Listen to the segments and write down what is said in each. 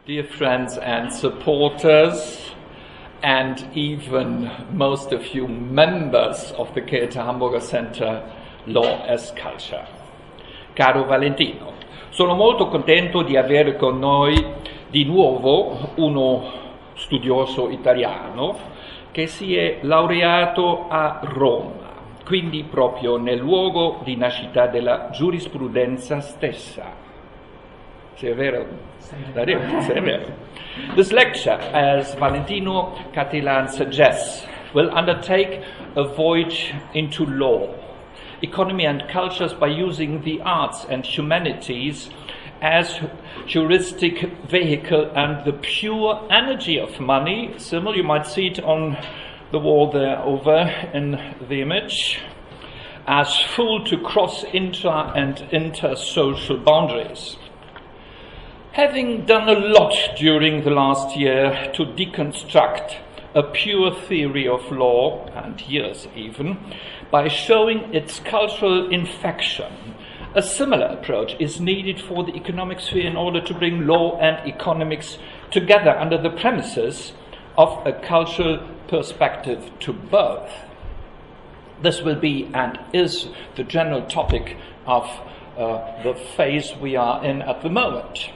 Dear friends and supporters, and even most of you members of the Käte Hamburger Center Law as Culture. Caro Valentino, sono molto contento di avere con noi di nuovo uno studioso italiano che si è laureato a Roma, quindi proprio nel luogo di nascita della giurisprudenza stessa. Se è vero? Se è vero. This lecture, as Valentino Cattelan suggests, will undertake a voyage into law, economy and cultures by using the arts and humanities as heuristic vehicle and the pure energy of money. Similar, you might see it on the wall there over in the image, as full to cross intra and inter-social boundaries. Having done a lot during the last year to deconstruct a pure theory of law, and years even, by showing its cultural infection, a similar approach is needed for the economic sphere in order to bring law and economics together under the premises of a cultural perspective to both. This will be and is the general topic of the phase we are in at the moment.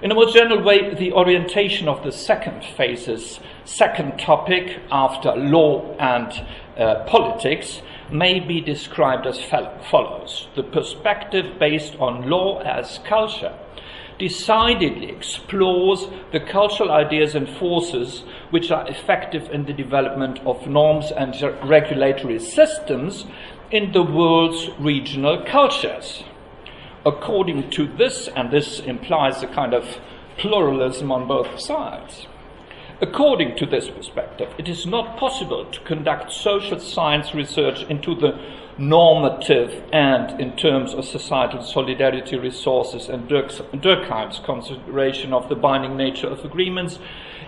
In a more general way, the orientation of the second phase's second topic after law and politics may be described as follows. The perspective based on law as culture decidedly explores the cultural ideas and forces which are effective in the development of norms and regulatory systems in the world's regional cultures. According to this, and this implies a kind of pluralism on both sides, according to this perspective, it is not possible to conduct social science research into the normative and, in terms of societal solidarity resources and Durkheim's consideration of the binding nature of agreements,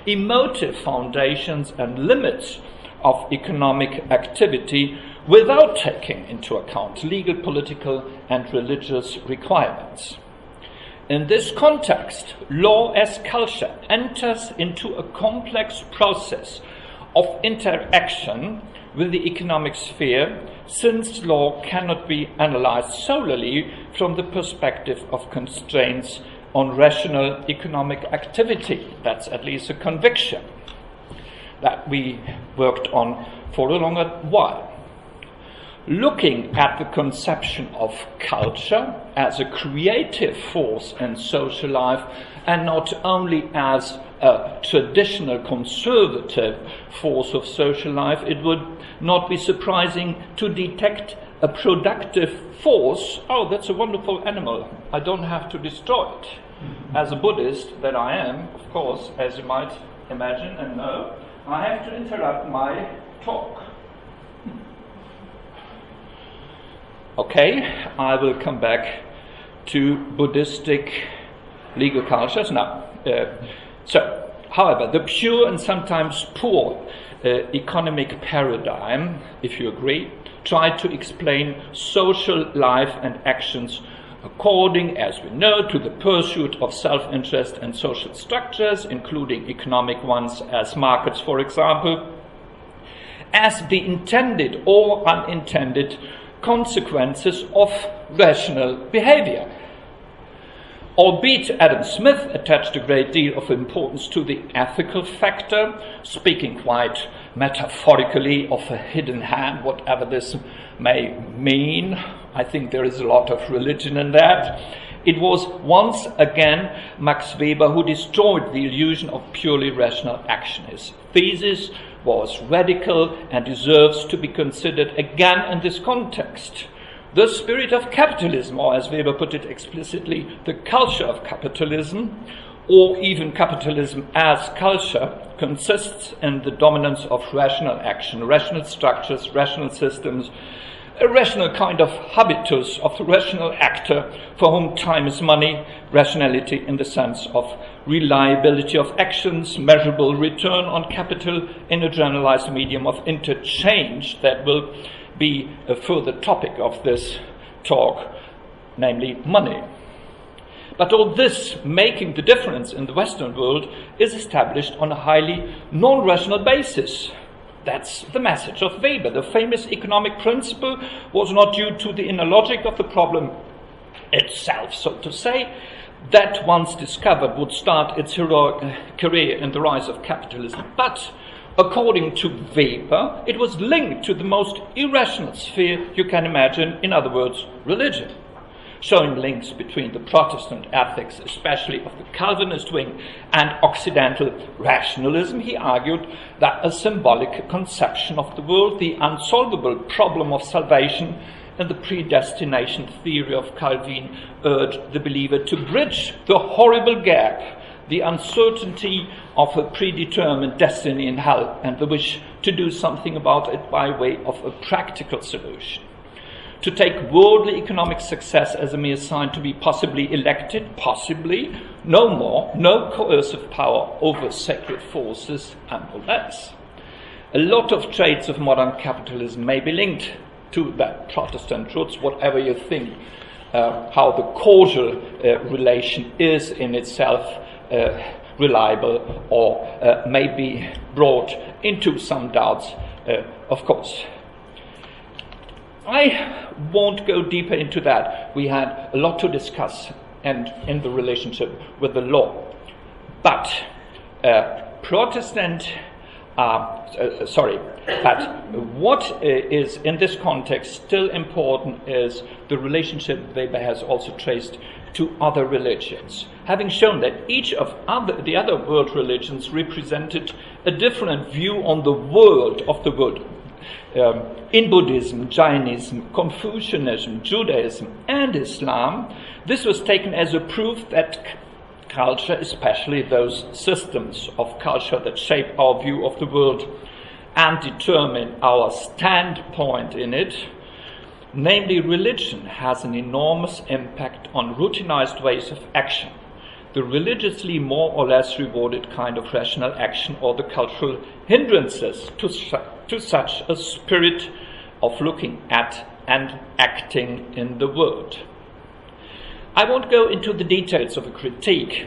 emotive foundations and limits of economic activity without taking into account legal, political and religious requirements. In this context, law as culture enters into a complex process of interaction with the economic sphere, since law cannot be analyzed solely from the perspective of constraints on rational economic activity. That's at least a conviction that we worked on for a longer while. Looking at the conception of culture as a creative force in social life and not only as a traditional conservative force of social life, it would not be surprising to detect a productive force. Oh, that's a wonderful animal. I don't have to destroy it. As a Buddhist that I am, of course, as you might imagine and know, I have to interrupt my talk. Okay, I will come back to Buddhistic legal cultures now. However, the pure and sometimes poor economic paradigm, if you agree, tried to explain social life and actions according, as we know, to the pursuit of self-interest and social structures, including economic ones as markets, for example, as the intended or unintended consequences of rational behavior. Albeit Adam Smith attached a great deal of importance to the ethical factor, speaking quite metaphorically of a hidden hand, whatever this may mean. I think there is a lot of religion in that. It was once again Max Weber who destroyed the illusion of purely rational action. His thesis was radical and deserves to be considered again in this context. The spirit of capitalism, or as Weber put it explicitly, the culture of capitalism, or even capitalism as culture, consists in the dominance of rational action, rational structures, rational systems, a rational kind of habitus of the rational actor for whom time is money, rationality in the sense of reliability of actions, measurable return on capital in a generalized medium of interchange that will be a further topic of this talk, namely money. But all this making the difference in the Western world is established on a highly non-rational basis. That's the message of Weber. The famous economic principle was not due to the inner logic of the problem itself, so to say, that once discovered would start its heroic career in the rise of capitalism. But according to Weber, it was linked to the most irrational sphere you can imagine, in other words, religion, showing links between the Protestant ethics, especially of the Calvinist wing, and Occidental rationalism. He argued that a symbolic conception of the world, the unsolvable problem of salvation, and the predestination theory of Calvin urged the believer to bridge the horrible gap, the uncertainty of a predetermined destiny in hell, and the wish to do something about it by way of a practical solution. To take worldly economic success as a mere sign to be possibly elected, possibly, no more, no coercive power over sacred forces, and no less. A lot of traits of modern capitalism may be linked to that Protestant roots, whatever you think, how the causal relation is in itself reliable or may be brought into some doubts, of course. I won't go deeper into that. We had a lot to discuss and in the relationship with the law. But but what is in this context still important is the relationship Weber has also traced to other religions, having shown that each of the other world religions represented a different view on the world of the world. In Buddhism, Jainism, Confucianism, Judaism, and Islam, this was taken as a proof that culture, especially those systems of culture that shape our view of the world and determine our standpoint in it, namely religion, has an enormous impact on routinized ways of action, the religiously more or less rewarded kind of rational action, or the cultural hindrances to such a spirit of looking at and acting in the world. I won't go into the details of a critique,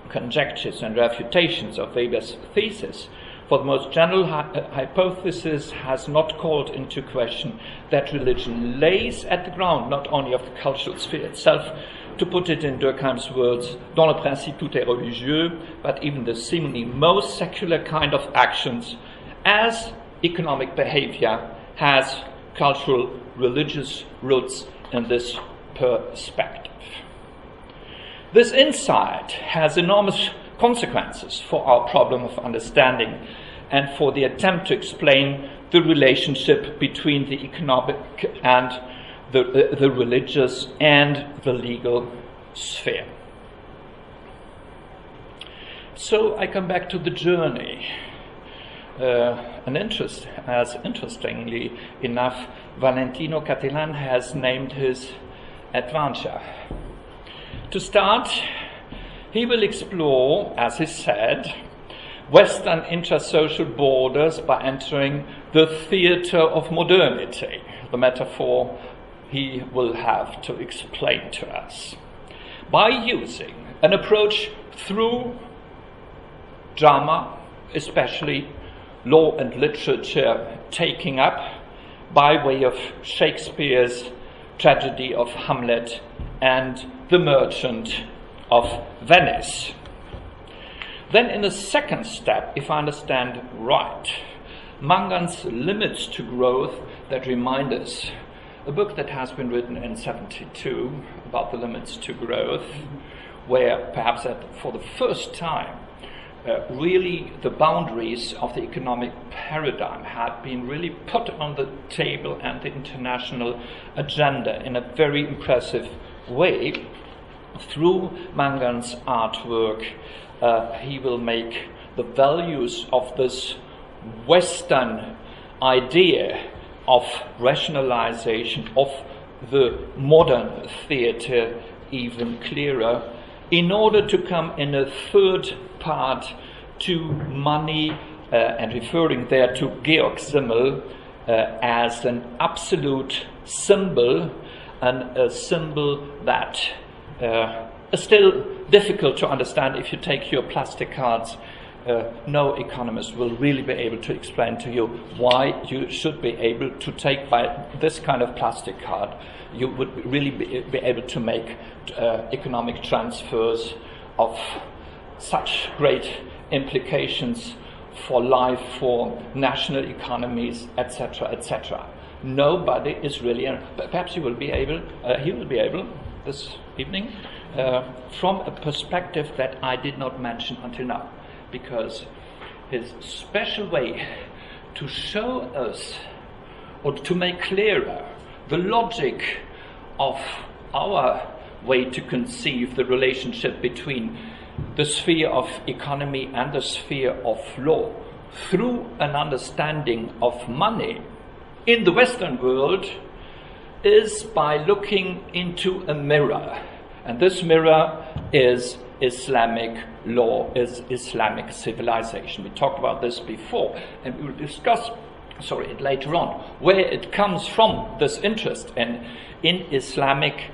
conjectures and refutations of Weber's thesis, for the most general hypothesis has not called into question that religion lays at the ground not only of the cultural sphere itself, to put it in Durkheim's words, dans le principe tout est religieux, but even the seemingly most secular kind of actions, as economic behavior has cultural religious roots in this perspective. This insight has enormous consequences for our problem of understanding and for the attempt to explain the relationship between the economic and the religious and the legal sphere. So I come back to the journey. Interestingly enough, Valentino Cattelan has named his adventure. To start, he will explore, as he said, Western intrasocial borders by entering the Theatre of Modernity, the metaphor he will have to explain to us, by using an approach through drama, especially law and literature, taking up by way of Shakespeare's tragedy of Hamlet and The Merchant of Venice. Then in the second step, if I understand right, Mangan's Limits to Growth, that remind us, a book that has been written in 1972 about the limits to growth, where perhaps for the first time really the boundaries of the economic paradigm had been really put on the table and the international agenda in a very impressive way. Through Mangan's artwork, he will make the values of this Western idea of rationalization of the modern theatre even clearer, in order to come in a third part to money, and referring there to Georg Simmel as an absolute symbol, and a symbol that still difficult to understand if you take your plastic cards. No economist will really be able to explain to you why you should be able to take by this kind of plastic card. You would really be able to make economic transfers of such great implications for life, for national economies, etc., etc. Nobody is really, perhaps he will be able this evening, from a perspective that I did not mention until now, because his special way to show us, or to make clearer, the logic of our way to conceive the relationship between the sphere of economy and the sphere of law through an understanding of money in the Western world is by looking into a mirror. And this mirror is Islamic law, is Islamic civilization. We talked about this before, and we will discuss it later on, where it comes from, this interest in Islamic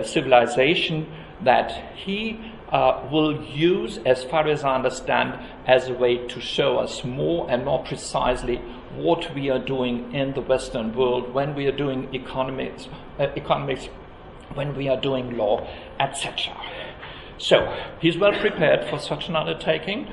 civilization that he will use, as far as I understand, as a way to show us more and more precisely what we are doing in the Western world when we are doing economics, when we are doing law, etc. So, he's well prepared for such an undertaking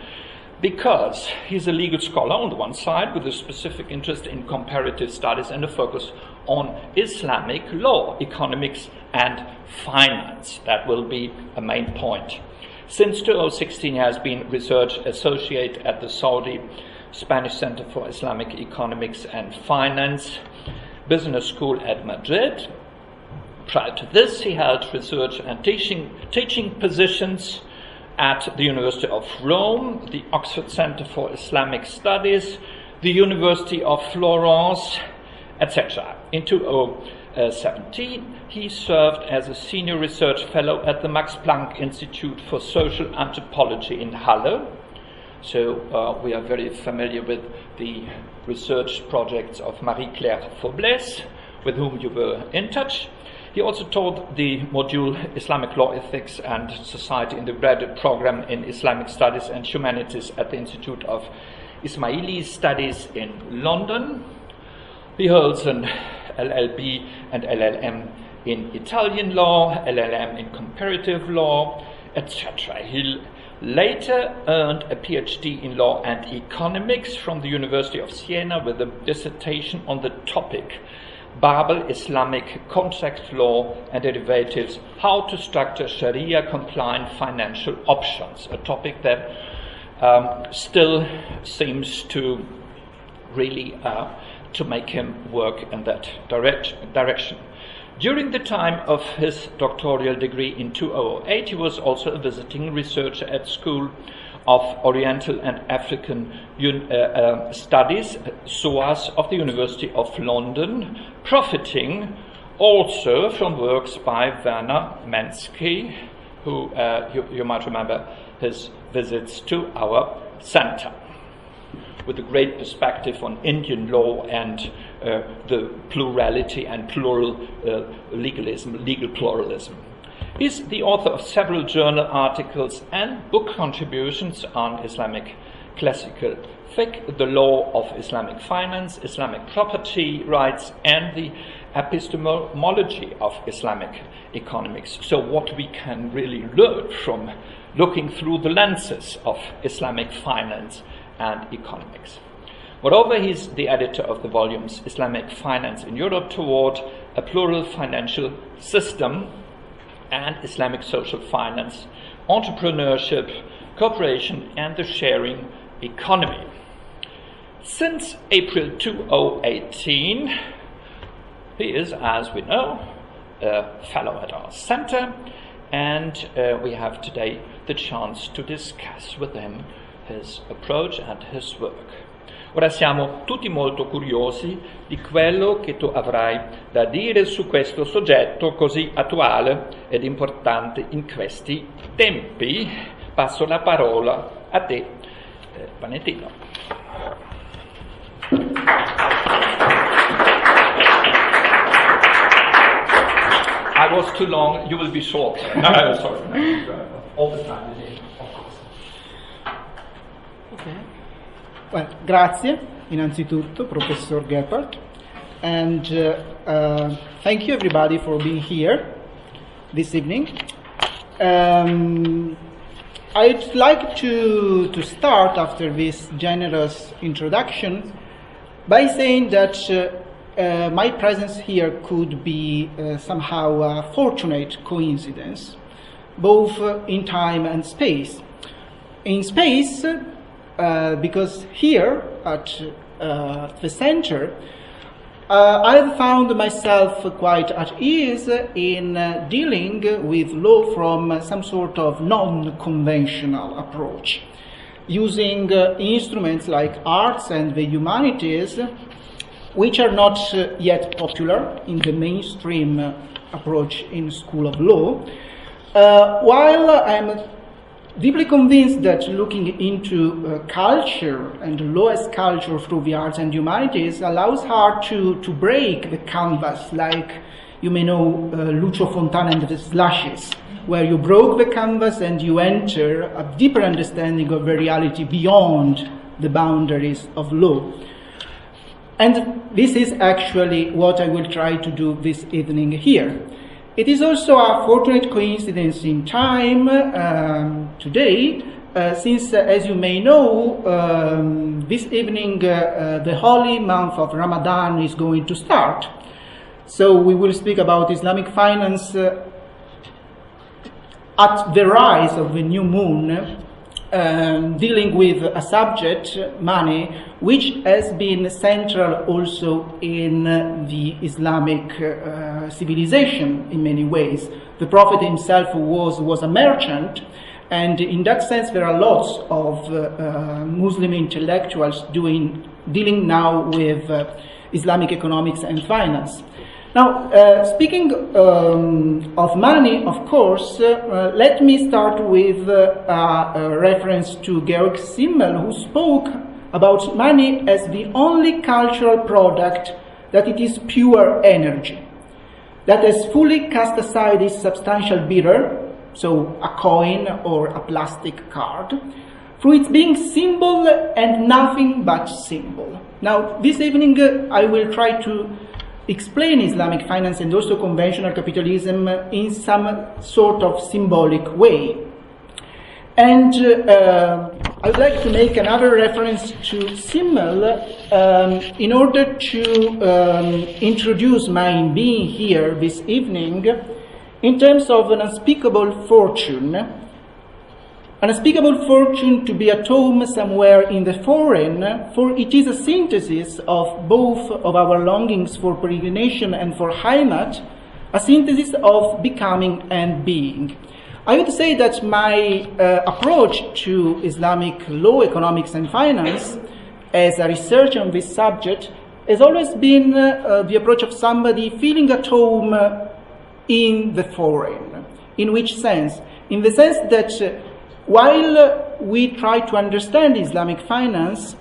because he's a legal scholar on the one side with a specific interest in comparative studies and a focus on Islamic law, economics and finance. That will be a main point. Since 2016 he has been research associate at the Saudi Spanish Center for Islamic Economics and Finance Business School at Madrid. Prior to this, he held research and teaching positions at the University of Rome, the Oxford Center for Islamic Studies, the University of Florence, etc. In 2017, he served as a senior research fellow at the Max Planck Institute for Social Anthropology in Halle. So we are very familiar with the research projects of Marie-Claire Faublès, with whom you were in touch. He also taught the module Islamic Law, Ethics and Society in the graduate program in Islamic Studies and Humanities at the Institute of Ismaili Studies in London. He holds an LLB and LLM in Italian law, LLM in comparative law, etc. He later earned a PhD in law and economics from the University of Siena with a dissertation on the topic Babel, Islamic contract law and derivatives, how to structure Sharia-compliant financial options, a topic that still seems to really to make him work in that direction. During the time of his doctoral degree in 2008, he was also a visiting researcher at School of Oriental and African Studies, SOAS, of the University of London, profiting also from works by Werner Menske, who you might remember his visits to our center, with a great perspective on Indian law and the plurality and plural legal pluralism. He's the author of several journal articles and book contributions on Islamic classical fiqh, the law of Islamic finance, Islamic property rights, and the epistemology of Islamic economics. So what we can really learn from looking through the lenses of Islamic finance and economics. Moreover, he's the editor of the volumes Islamic Finance in Europe Toward a Plural Financial System and Islamic Social Finance, Entrepreneurship, Cooperation and the Sharing Economy. Since April 2018, he is, as we know, a fellow at our center, and we have today the chance to discuss with him his approach and his work. Ora siamo tutti molto curiosi di quello che tu avrai da dire su questo soggetto così attuale ed importante in questi tempi. Passo la parola a te, Valentino. I was too long. You will be short. No, sorry. All the time, of course. Okay. Well, grazie, innanzitutto, Professor Gebhardt, and thank you everybody for being here this evening. I'd like to start after this generous introduction by saying that my presence here could be somehow a fortunate coincidence, both in time and space. In space, because here at the center, I've found myself quite at ease in dealing with law from some sort of non-conventional approach, using instruments like arts and the humanities, which are not yet popular in the mainstream approach in School of Law, while I'm deeply convinced that looking into culture and law as culture through the arts and humanities allows her to break the canvas, like you may know Lucio Fontana and the Slashes, where you broke the canvas and you enter a deeper understanding of the reality beyond the boundaries of law. And this is actually what I will try to do this evening here. It is also a fortunate coincidence in time today, since, as you may know, this evening the holy month of Ramadan is going to start. So we will speak about Islamic finance at the rise of the new moon, dealing with a subject, money, which has been central also in the Islamic civilization in many ways. The Prophet himself was a merchant, and in that sense there are lots of Muslim intellectuals dealing now with Islamic economics and finance. Now, speaking of money, of course, let me start with a reference to Georg Simmel, who spoke about money as the only cultural product that it is pure energy, that has fully cast aside its substantial bearer, so a coin or a plastic card, through its being symbol and nothing but symbol. Now, this evening I will try to explain Islamic finance and also conventional capitalism in some sort of symbolic way. And I would like to make another reference to Simmel in order to introduce my being here this evening in terms of an unspeakable fortune to be at home somewhere in the foreign, for it is a synthesis of both of our longings for peregrination and for Heimat, a synthesis of becoming and being. I would say that my approach to Islamic law, economics and finance as a researcher on this subject has always been the approach of somebody feeling at home in the foreign. In which sense? In the sense that while we try to understand Islamic finance,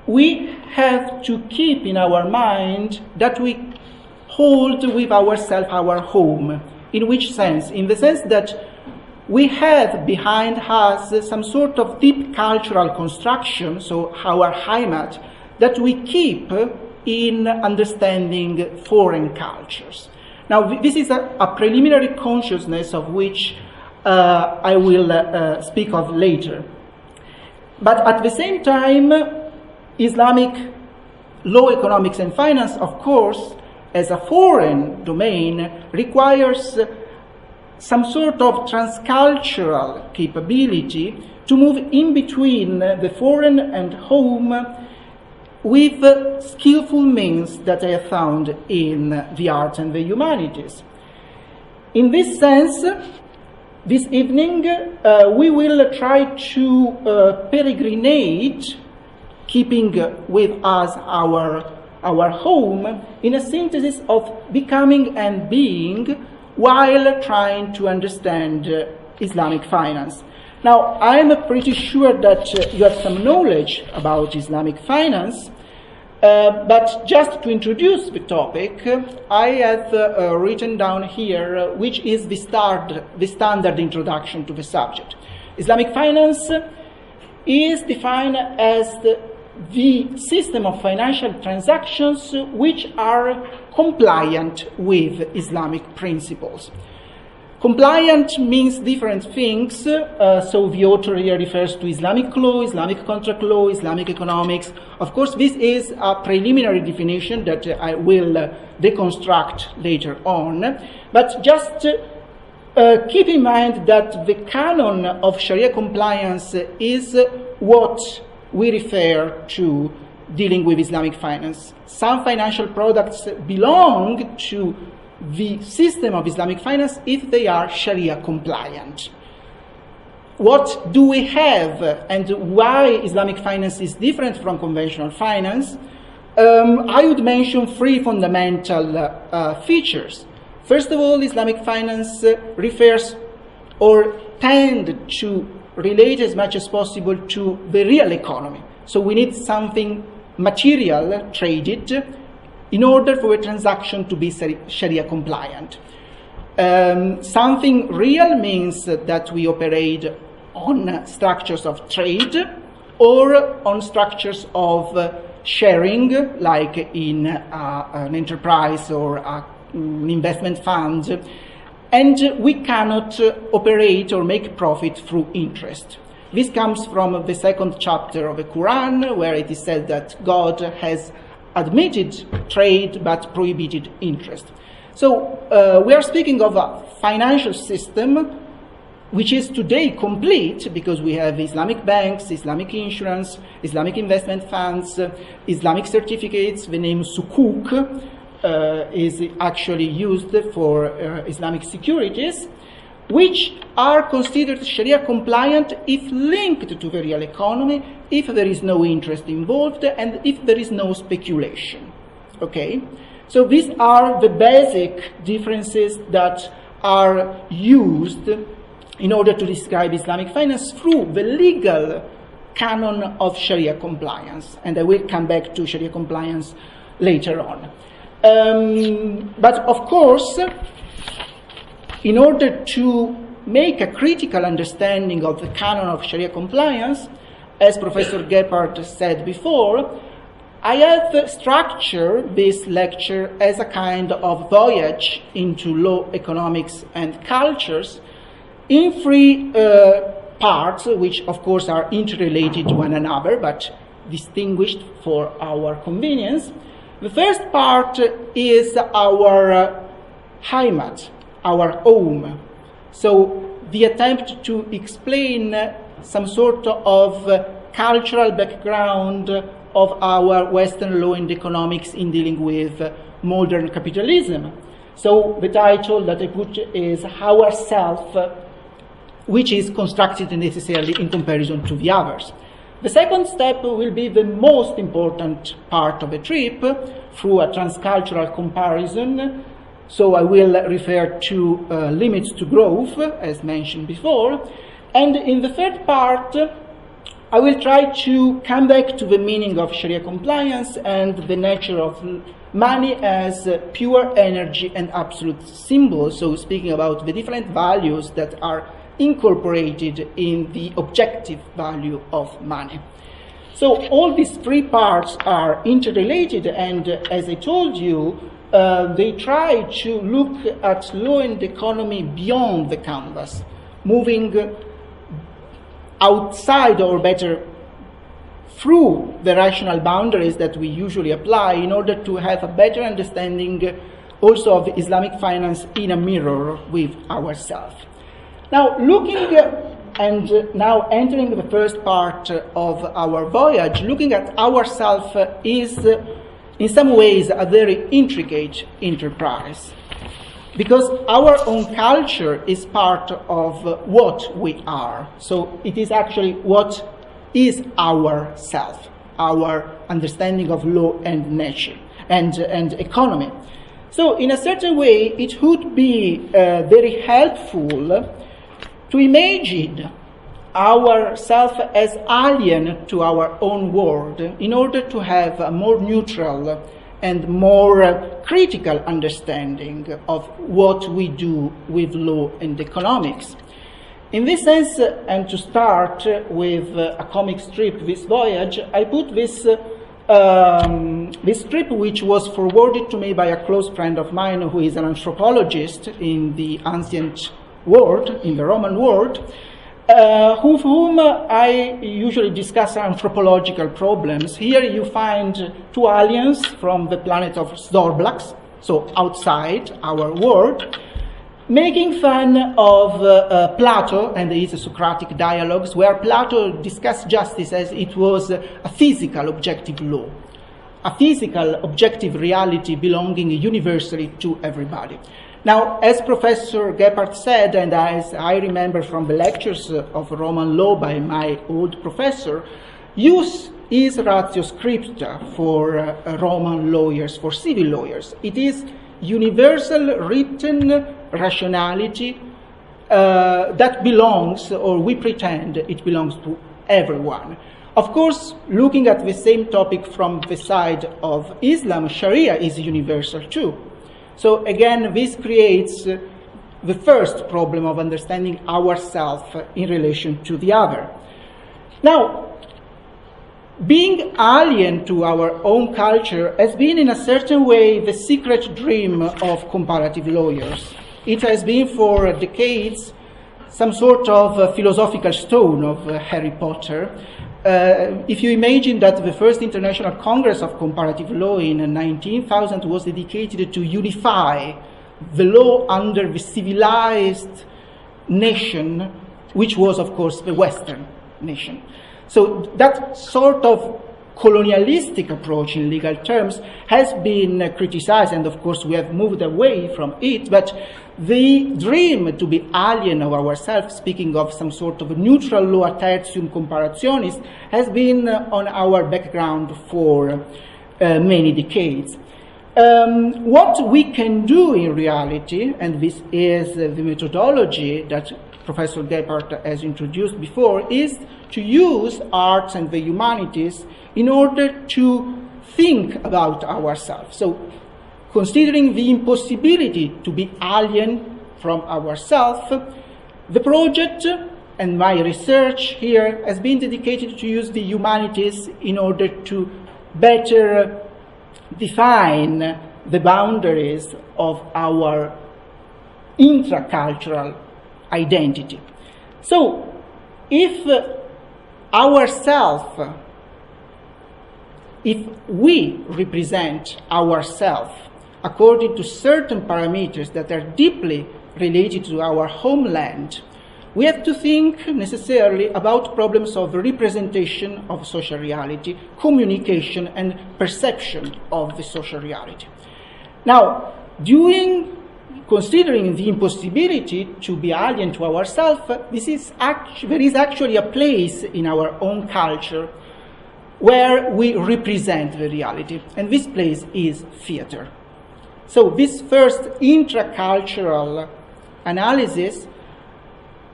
we have to keep in our mind that we hold with ourselves our home. In which sense? In the sense that we have behind us some sort of deep cultural construction, so our Heimat, that we keep in understanding foreign cultures. Now, this is a preliminary consciousness of which I will speak of later. But at the same time, Islamic law, economics and finance, of course, as a foreign domain, requires some sort of transcultural capability to move in between the foreign and home with skillful means that I have found in the arts and the humanities. In this sense, this evening we will try to peregrinate, keeping with us our home, in a synthesis of becoming and being, while trying to understand Islamic finance. Now, I'm pretty sure that you have some knowledge about Islamic finance, But just to introduce the topic, I have written down here which is the standard introduction to the subject. Islamic finance is defined as the system of financial transactions which are compliant with Islamic principles. Compliant means different things, so the author here refers to Islamic law, Islamic contract law, Islamic economics. Of course, this is a preliminary definition that I will deconstruct later on, but just keep in mind that the canon of Sharia compliance is what we refer to dealing with Islamic finance. Some financial products belong to the system of Islamic finance if they are Sharia compliant. What do we have and why Islamic finance is different from conventional finance? I would mention three fundamental features. First of all, Islamic finance refers or tend to relate as much as possible to the real economy. So we need something material traded in order for a transaction to be Sharia compliant. Something real means that we operate on structures of trade or on structures of sharing, like in an enterprise or an investment fund, and we cannot operate or make profit through interest. This comes from the second chapter of the Quran, where it is said that God has admitted trade but prohibited interest. So we are speaking of a financial system which is today complete because we have Islamic banks, Islamic insurance, Islamic investment funds, Islamic certificates. The name sukuk is actually used for Islamic securities, which are considered Sharia compliant if linked to the real economy, if there is no interest involved, and if there is no speculation. Okay? So these are the basic differences that are used in order to describe Islamic finance through the legal canon of Sharia compliance. And I will come back to Sharia compliance later on. But of course, in order to make a critical understanding of the canon of Sharia compliance, as Professor Gebhardt said before, I have structured this lecture as a kind of voyage into law, economics, and cultures in three parts, which of course are interrelated to one another, but distinguished for our convenience. The first part is our Heimat, our home. So the attempt to explain some sort of cultural background of our Western law and economics in dealing with modern capitalism. So the title that I put is Our Self, which is constructed necessarily in comparison to the others. The second step will be the most important part of the trip through a transcultural comparison. So I will refer to limits to growth, as mentioned before. And in the third part, I will try to come back to the meaning of Sharia compliance and the nature of money as pure energy and absolute symbol. So speaking about the different values that are incorporated in the objective value of money. So all these three parts are interrelated, and as I told you, they try to look at law and economy beyond the canvas, moving outside, or better, through the rational boundaries that we usually apply in order to have a better understanding also of Islamic finance in a mirror with ourselves. Now, looking and now entering the first part of our voyage, looking at ourselves is in some ways a very intricate enterprise, because our own culture is part of what we are. So it is actually what is our self, our understanding of law and nature and economy. So in a certain way, it would be very helpful to imagine ourselves as alien to our own world in order to have a more neutral and more critical understanding of what we do with law and economics. In this sense, and to start with a comic strip, this voyage, I put this strip, which was forwarded to me by a close friend of mine who is an anthropologist in the ancient world, in the Roman world, with whom I usually discuss anthropological problems. Here you find two aliens from the planet of Zorblax, so outside our world, making fun of Plato and his Socratic dialogues, where Plato discussed justice as it was a physical objective law, a physical objective reality belonging universally to everybody. Now, as Professor Gebhardt said, and as I remember from the lectures of Roman law by my old professor, jus is ratio scripta for Roman lawyers, for civil lawyers. It is universal written rationality that belongs, or we pretend it belongs to everyone. Of course, looking at the same topic from the side of Islam, Sharia is universal too. So again, this creates the first problem of understanding ourselves in relation to the other. Now, being alien to our own culture has been in a certain way the secret dream of comparative lawyers. It has been for decades some sort of philosophical stone of Harry Potter. If you imagine that the first International Congress of Comparative Law in 19,000 was dedicated to unify the law under the civilized nation, which was, of course, the Western nation. So that sort of colonialistic approach in legal terms has been criticized, and of course we have moved away from it, but the dream to be alien of ourselves, speaking of some sort of neutral law tertium comparationis, has been on our background for many decades. What we can do in reality, and this is the methodology that Professor Gebhardt has introduced before, is to use arts and the humanities in order to think about ourselves. So, considering the impossibility to be alien from ourselves, the project and my research here has been dedicated to use the humanities in order to better define the boundaries of our intracultural identity. So, if we represent ourselves according to certain parameters that are deeply related to our homeland, we have to think necessarily about problems of representation of social reality, communication, and perception of the social reality. Now, considering the impossibility to be alien to ourselves, there is actually a place in our own culture where we represent the reality, and this place is theater. So this first intracultural analysis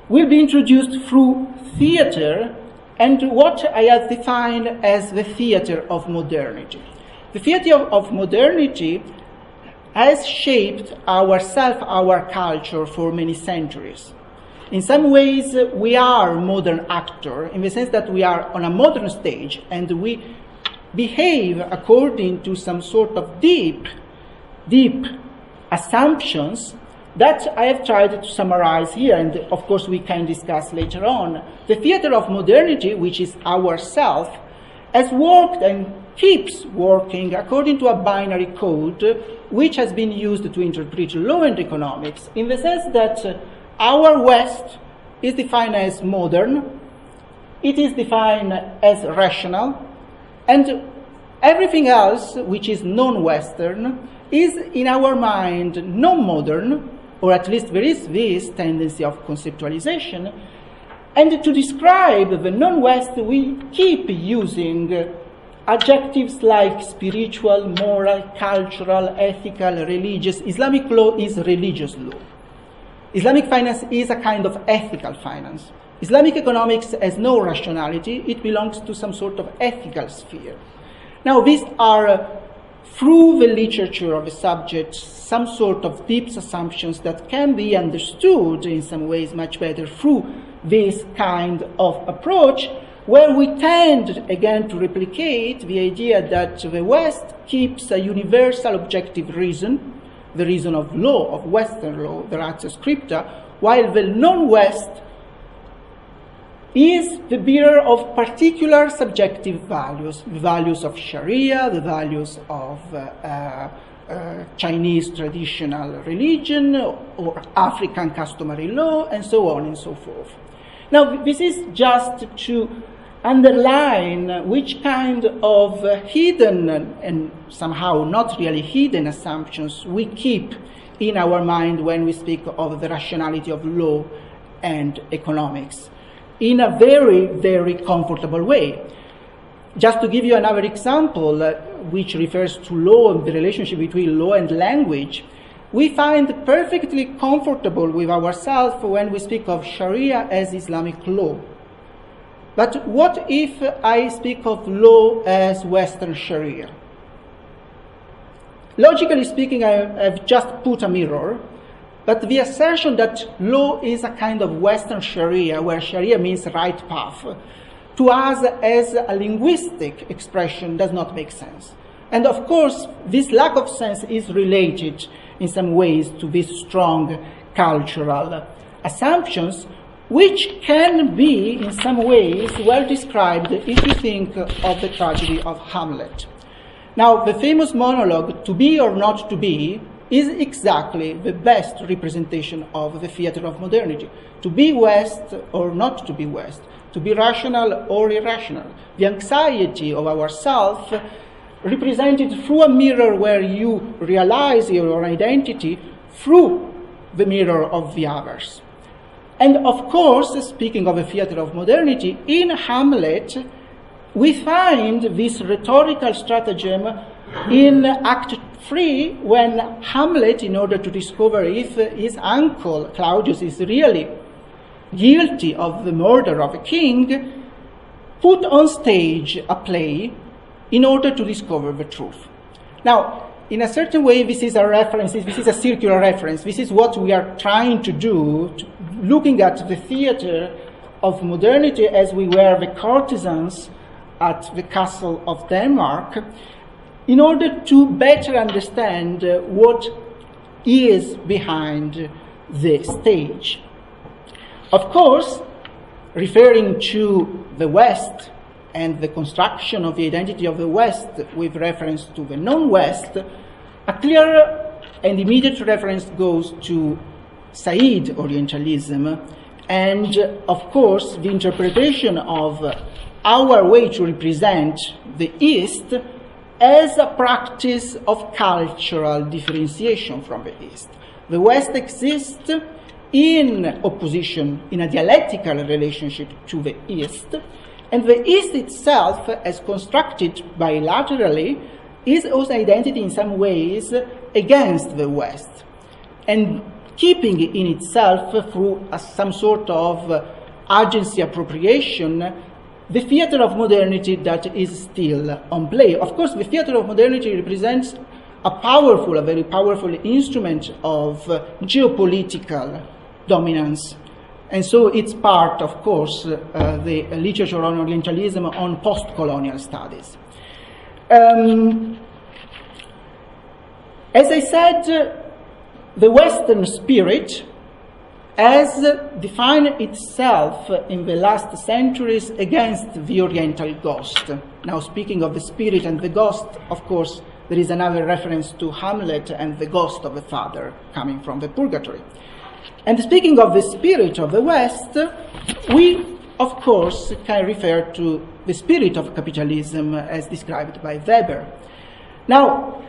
will be introduced through theater and what I have defined as the theater of modernity. The theater of modernity has shaped ourself, our culture, for many centuries. In some ways, we are a modern actor in the sense that we are on a modern stage and we behave according to some sort of deep assumptions that I have tried to summarize here, and of course we can discuss later on. The theater of modernity, which is ourself, has worked and keeps working according to a binary code which has been used to interpret law and economics, in the sense that our West is defined as modern, it is defined as rational, and everything else which is non-Western is in our mind non-modern, or at least there is this tendency of conceptualization. And to describe the non-West, we keep using adjectives like spiritual, moral, cultural, ethical, religious. Islamic law is religious law. Islamic finance is a kind of ethical finance. Islamic economics has no rationality, it belongs to some sort of ethical sphere. Now, these are, through the literature of the subject, some sort of deep assumptions that can be understood in some ways much better through this kind of approach, where we tend again to replicate the idea that the West keeps a universal objective reason, the reason of law, of Western law, the ratio scripta, while the non-West is the bearer of particular subjective values, the values of Sharia, the values of Chinese traditional religion, or African customary law, and so on and so forth. Now, this is just to underline which kind of hidden and somehow not really hidden assumptions we keep in our mind when we speak of the rationality of law and economics, in a very, very comfortable way. Just to give you another example, which refers to law and the relationship between law and language, we find perfectly comfortable with ourselves when we speak of Sharia as Islamic law. But what if I speak of law as Western Sharia? Logically speaking, I've just put a mirror, but the assertion that law is a kind of Western Sharia, where Sharia means right path, to us as a linguistic expression does not make sense. And of course, this lack of sense is related in some ways to these strong cultural assumptions, which can be in some ways well described if you think of the tragedy of Hamlet. Now, the famous monologue, "To be or not to be," is exactly the best representation of the theatre of modernity. To be West or not to be West, to be rational or irrational, the anxiety of ourself represented through a mirror where you realize your identity through the mirror of the others. And of course, speaking of a theatre of modernity, in Hamlet, we find this rhetorical stratagem in Act 3, when Hamlet, in order to discover if his uncle Claudius is really guilty of the murder of a king, put on stage a play in order to discover the truth. Now, in a certain way, this is a reference, this is a circular reference. This is what we are trying to do, looking at the theatre of modernity as we were the courtesans at the castle of Denmark, in order to better understand what is behind the stage. Of course, referring to the West and the construction of the identity of the West with reference to the non-West, a clear and immediate reference goes to Said Orientalism, and of course the interpretation of our way to represent the East as a practice of cultural differentiation from the East. The West exists in opposition, in a dialectical relationship to the East, and the East itself, as constructed bilaterally, is also identity in some ways against the West, and keeping in itself through some sort of agency appropriation the theatre of modernity that is still on play. Of course, the theatre of modernity represents a very powerful instrument of geopolitical dominance. And so it's part, of course, the literature on Orientalism, on post-colonial studies. As I said, the Western spirit has defined itself in the last centuries against the Oriental ghost. Now, speaking of the spirit and the ghost, of course, there is another reference to Hamlet and the ghost of the father coming from the purgatory. And speaking of the spirit of the West, we, of course, can refer to the spirit of capitalism as described by Weber. Now,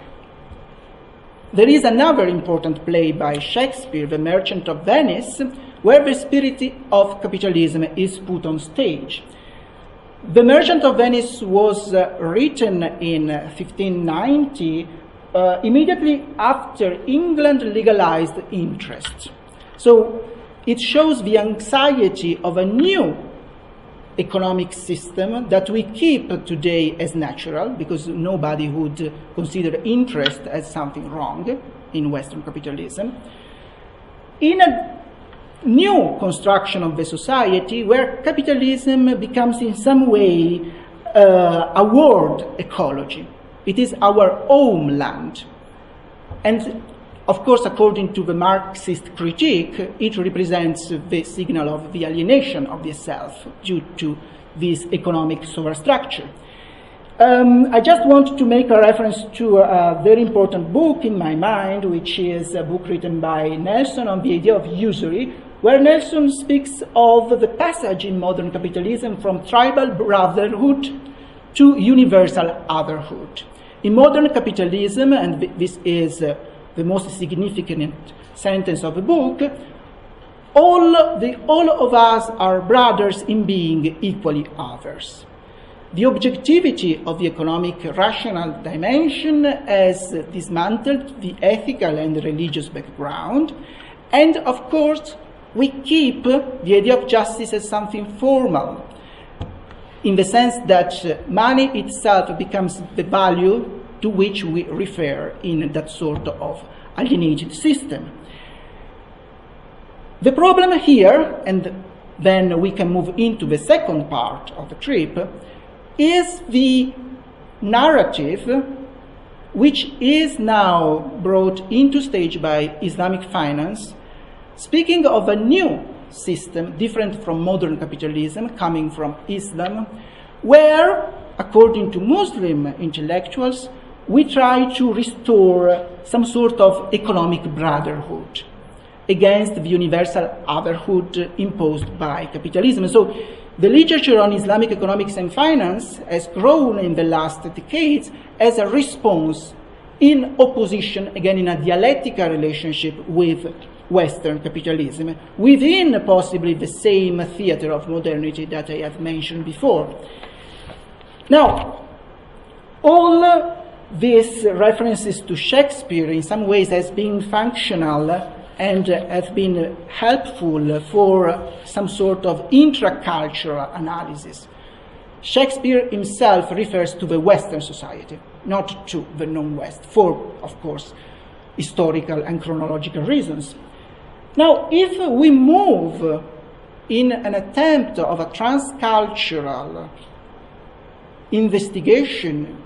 there is another important play by Shakespeare, The Merchant of Venice, where the spirit of capitalism is put on stage. The Merchant of Venice was written in 1590, immediately after England legalized interest. So it shows the anxiety of a new economic system that we keep today as natural, because nobody would consider interest as something wrong in Western capitalism, in a new construction of the society where capitalism becomes in some way a world ecology. It is our homeland. And of course, according to the Marxist critique, it represents the signal of the alienation of the self due to this economic superstructure. I just want to make a reference to a very important book in my mind, which is a book written by Nelson on the idea of usury, where Nelson speaks of the passage in modern capitalism from tribal brotherhood to universal otherhood. In modern capitalism, and this is the most significant sentence of the book, all of us are brothers in being equally others. The objectivity of the economic rational dimension has dismantled the ethical and religious background, and of course we keep the idea of justice as something formal, in the sense that money itself becomes the value to which we refer in that sort of alienated system. The problem here, and then we can move into the second part of the trip, is the narrative which is now brought into stage by Islamic finance, speaking of a new system different from modern capitalism, coming from Islam, where, according to Muslim intellectuals, we try to restore some sort of economic brotherhood against the universal otherhood imposed by capitalism. So the literature on Islamic economics and finance has grown in the last decades as a response in opposition, again in a dialectical relationship with Western capitalism, within possibly the same theatre of modernity that I have mentioned before. Now, all these references to Shakespeare in some ways has been functional and have been helpful for some sort of intracultural analysis. Shakespeare himself refers to the Western society, not to the non-West, for, of course, historical and chronological reasons. Now, if we move in an attempt of a transcultural investigation,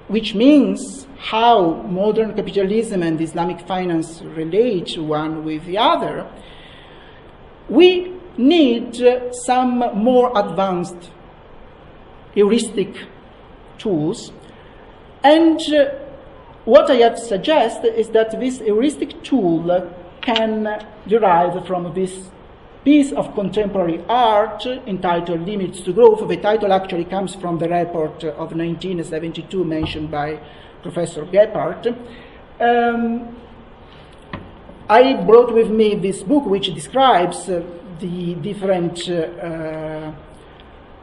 which means how modern capitalism and Islamic finance relate one with the other, we need some more advanced heuristic tools. And what I have suggested is that this heuristic tool can derive from this piece of contemporary art entitled Limits to Growth. The title actually comes from the report of 1972 mentioned by Professor Gebhardt. I brought with me this book which describes the different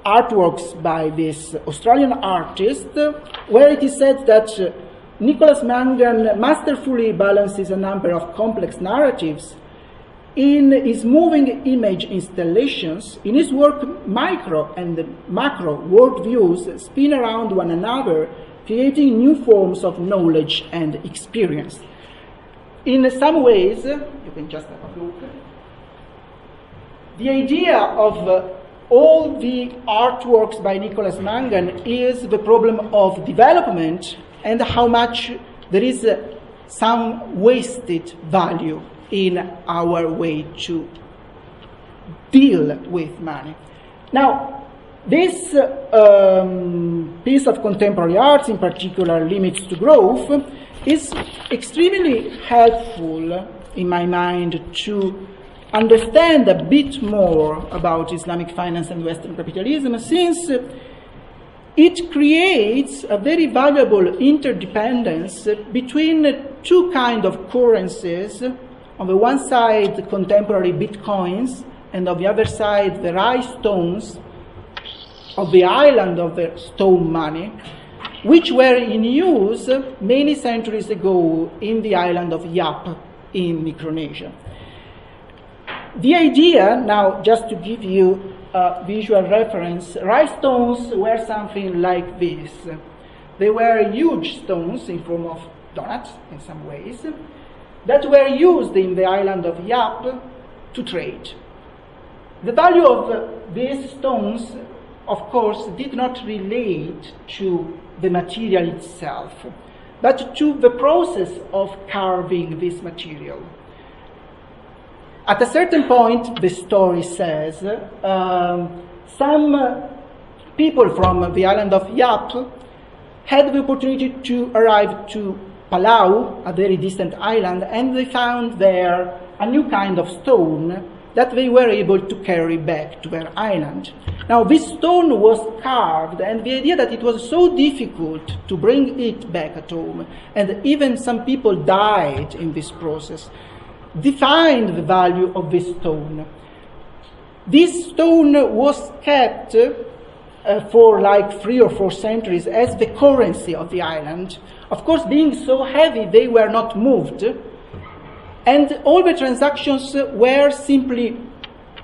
artworks by this Australian artist, where it is said that Nicholas Mangan masterfully balances a number of complex narratives in his moving image installations. In his work, micro and macro worldviews spin around one another, creating new forms of knowledge and experience. In some ways, you can just have a look, the idea of all the artworks by Nicholas Mangan is the problem of development and how much there is some wasted value in our way to deal with money. Now, this piece of contemporary arts, in particular Limits to Growth, is extremely helpful, in my mind, to understand a bit more about Islamic finance and Western capitalism, since it creates a very valuable interdependence between two kinds of currencies. On the one side, contemporary bitcoins, and on the other side, the rice stones of the island of the stone money, which were in use many centuries ago in the island of Yap in Micronesia. The idea, now just to give you a visual reference, rice stones were something like this. They were huge stones in form of donuts, in some ways, that were used in the island of Yap to trade. The value of these stones, of course, did not relate to the material itself, but to the process of carving this material. At a certain point, the story says, some people from the island of Yap had the opportunity to arrive to Palau, a very distant island, and they found there a new kind of stone that they were able to carry back to their island. Now, this stone was carved, and the idea that it was so difficult to bring it back at home, and even some people died in this process, defined the value of this stone. This stone was kept for like 3 or 4 centuries as the currency of the island. Of course, being so heavy, they were not moved, and all the transactions were simply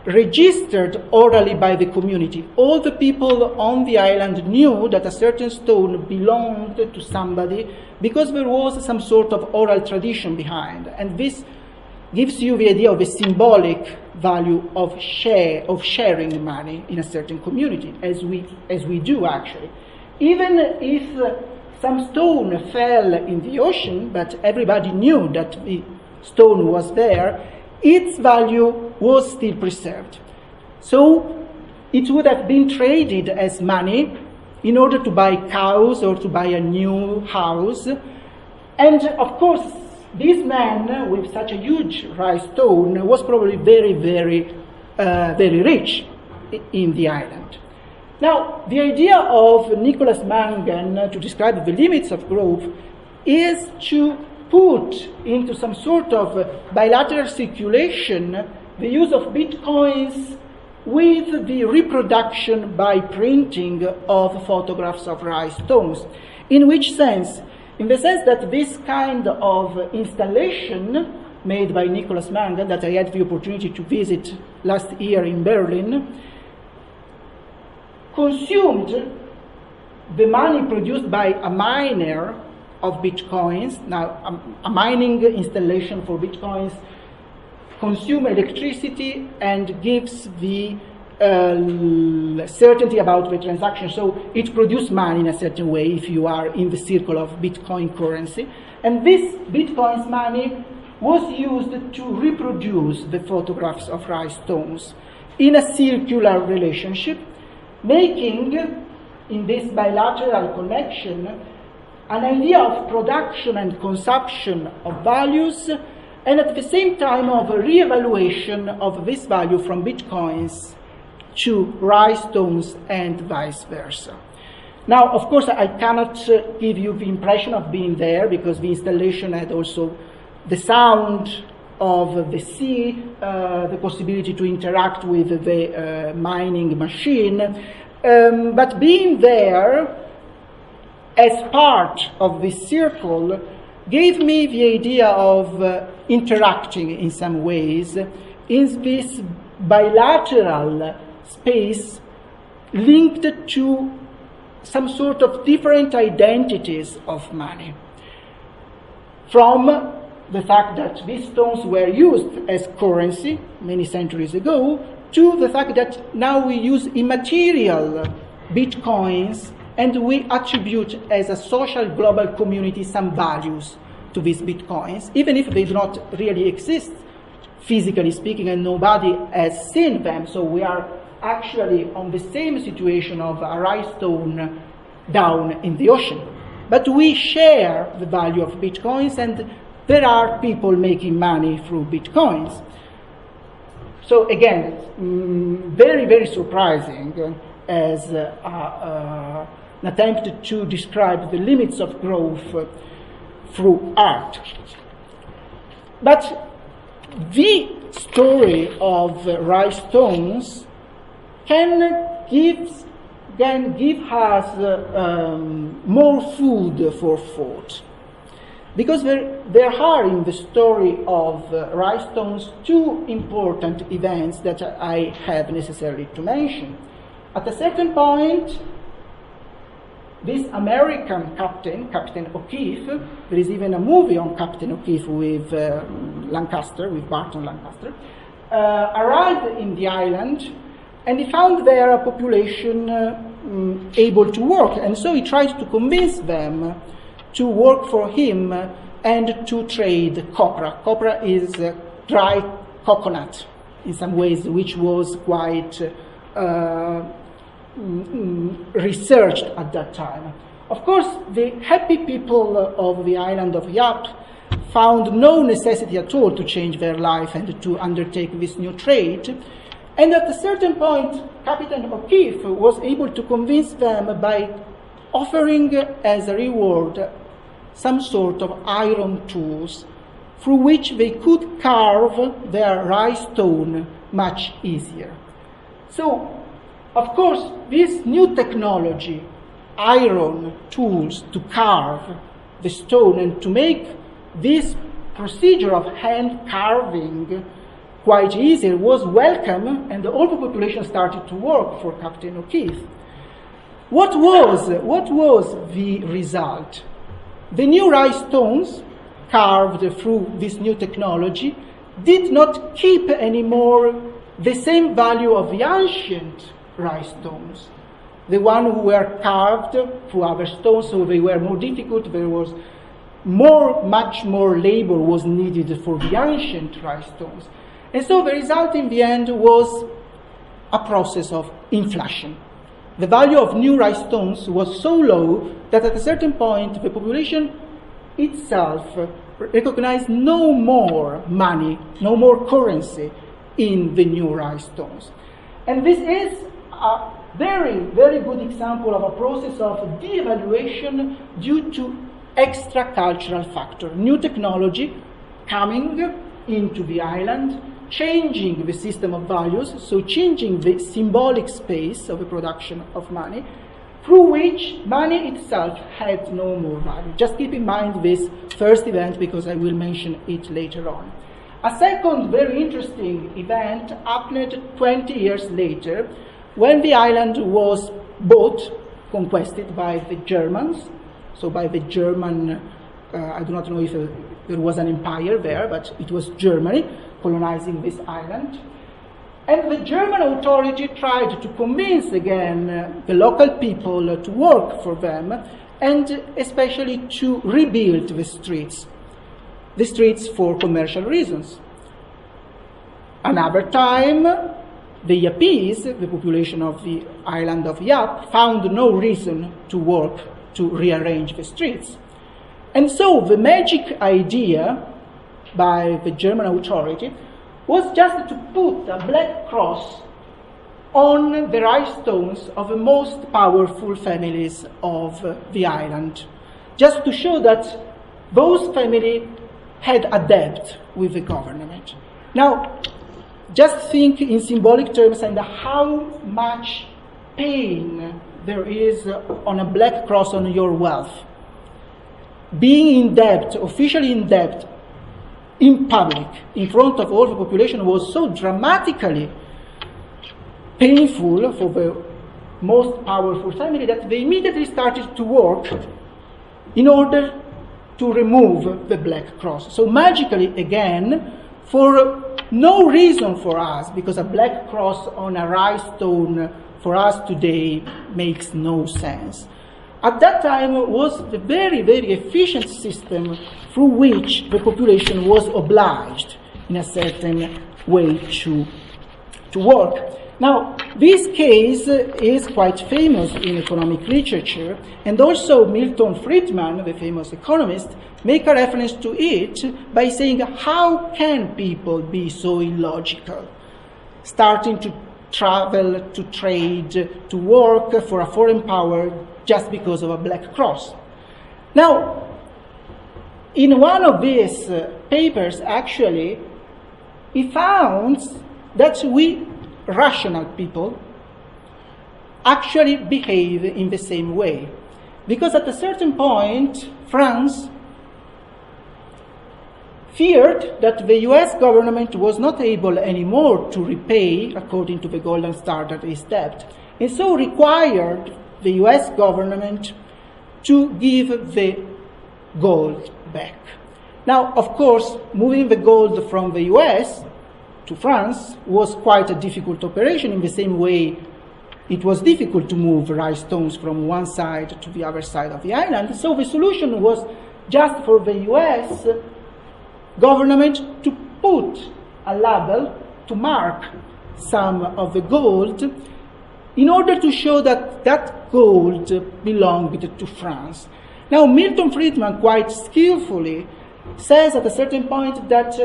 registered orally by the community. All the people on the island knew that a certain stone belonged to somebody because there was some sort of oral tradition behind, and this gives you the idea of a symbolic value of sharing money in a certain community, as we do actually. Even if some stone fell in the ocean, but everybody knew that the stone was there, its value was still preserved. So it would have been traded as money in order to buy cows or to buy a new house. And of course, this man with such a huge rice stone was probably very, very, very rich in the island. Now, the idea of Nicholas Mangan to describe the limits of growth is to put into some sort of bilateral circulation the use of bitcoins with the reproduction by printing of photographs of rice stones. In which sense? In the sense that this kind of installation made by Nicholas Mangan, that I had the opportunity to visit last year in Berlin, consumed the money produced by a miner of bitcoins. Now, a mining installation for bitcoins consumes electricity and gives the certainty about the transaction. So it produces money in a certain way if you are in the circle of Bitcoin currency. And this Bitcoin's money was used to reproduce the photographs of rice stones in a circular relationship, making, in this bilateral connection, an idea of production and consumption of values, and at the same time of a re-evaluation of this value from bitcoins to rice stones and vice versa. Now, of course, I cannot give you the impression of being there because the installation had also the sound of the sea, the possibility to interact with the mining machine, but being there as part of this circle gave me the idea of interacting in some ways in this bilateral space linked to some sort of different identities of money. From the fact that these stones were used as currency many centuries ago, to the fact that now we use immaterial bitcoins and we attribute as a social global community some values to these bitcoins, even if they do not really exist, physically speaking, and nobody has seen them. So we are actually on the same situation of a rice stone down in the ocean. But we share the value of bitcoins, and there are people making money through bitcoins. So again, very, very surprising as an attempt to describe the limits of growth through art. But the story of rice stones can give us more food for thought. because there are in the story of Rhinestones two important events that I have necessarily to mention. At a certain point, this American captain, Captain O'Keefe, there is even a movie on Captain O'Keefe with Lancaster, with Barton Lancaster, arrived in the island, and he found there a population able to work, and so he tried to convince them to work for him and to trade copra. Copra is dry coconut, in some ways, which was quite researched at that time. Of course, the happy people of the island of Yap found no necessity at all to change their life and to undertake this new trade. And at a certain point, Captain O'Keefe was able to convince them by offering as a reward some sort of iron tools through which they could carve their rhinestone much easier. So, of course, this new technology, iron tools to carve the stone and to make this procedure of hand carving quite easier, was welcome, and the whole population started to work for Captain O'Keefe. What was the result? The new rhinestones, carved through this new technology, did not keep anymore the same value of the ancient rhinestones, the ones who were carved through other stones, so they were more difficult. There was much more labor was needed for the ancient rhinestones. And so the result in the end was a process of inflation. The value of new rhinestones was so low that at a certain point the population itself recognized no more money, no more currency in the new rhinestones. And this is a very, very good example of a process of devaluation due to extra-cultural factor. New technology coming into the island, changing the system of values, so changing the symbolic space of the production of money, through which money itself had no more value. Just keep in mind this first event because I will mention it later on. A second very interesting event happened 20 years later when the island was conquered by the Germans, so by the German, I do not know if there was an empire there, but it was Germany colonizing this island. And the German authority tried to convince again the local people to work for them, and especially to rebuild the streets for commercial reasons. Another time, the Yapese, the population of the island of Yap, found no reason to work to rearrange the streets. And so the magic idea by the German authority was just to put a black cross on the rhinestones of the most powerful families of the island, just to show that those families had a debt with the government. Now, just think in symbolic terms and how much pain there is on a black cross on your wealth. Being in debt, officially in debt, in public, in front of all the population, was so dramatically painful for the most powerful family that they immediately started to work in order to remove the black cross. So magically, again, for no reason for us, because a black cross on a rhinestone for us today makes no sense. At that time was a very, very efficient system through which the population was obliged in a certain way to work. Now, this case is quite famous in economic literature, and also Milton Friedman, the famous economist, make a reference to it by saying, how can people be so illogical, starting to travel, to trade, to work for a foreign power just because of a black cross? Now, in one of these papers, actually, he found that we rational people actually behave in the same way. Because at a certain point, France feared that the US government was not able anymore to repay, according to the golden standard, its debt, and so required the US government to give the gold back. Now, of course, moving the gold from the US to France was quite a difficult operation, in the same way it was difficult to move rice stones from one side to the other side of the island. So the solution was just for the US government to put a label to mark some of the gold in order to show that that gold belonged to France. Now, Milton Friedman quite skillfully says at a certain point that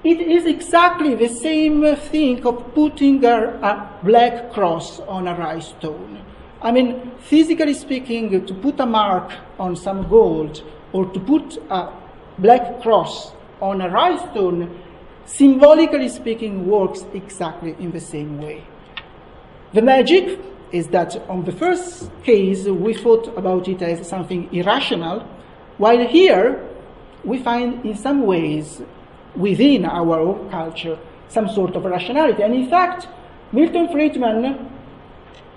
it is exactly the same thing of putting a black cross on a rice stone. I mean, physically speaking, to put a mark on some gold or to put a black cross on a rice stone, symbolically speaking, works exactly in the same way. The magic is that on the first case, we thought about it as something irrational, while here we find in some ways within our own culture some sort of rationality. And in fact, Milton Friedman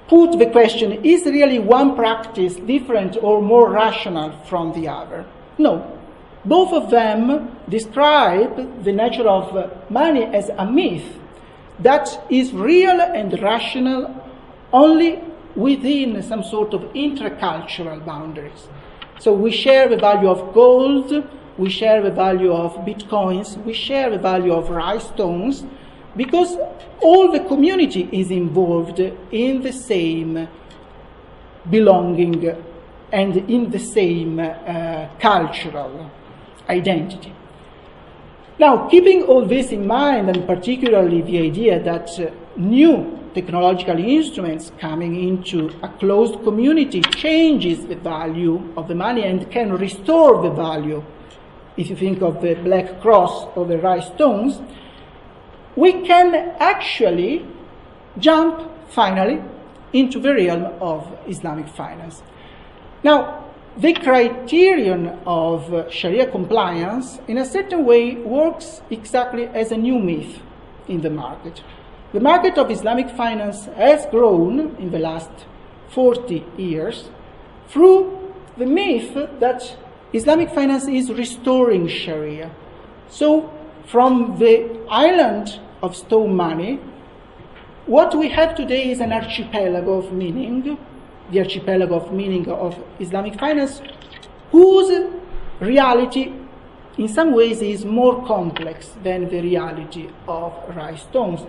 put the question, is really one practice different or more rational from the other? No. Both of them describe the nature of money as a myth that is real and rational only within some sort of intercultural boundaries. So we share the value of gold, we share the value of bitcoins, we share the value of rice stones, because all the community is involved in the same belonging and in the same cultural identity. Now, keeping all this in mind, and particularly the idea that new technological instruments coming into a closed community changes the value of the money and can restore the value, if you think of the black cross or the rice stones, we can actually jump finally into the realm of Islamic finance. Now, the criterion of Sharia compliance, in a certain way, works exactly as a new myth in the market. The market of Islamic finance has grown in the last 40 years through the myth that Islamic finance is restoring Sharia. So, from the island of stone money, what we have today is an archipelago of meaning, the archipelago of meaning of Islamic finance, whose reality in some ways is more complex than the reality of rice stones.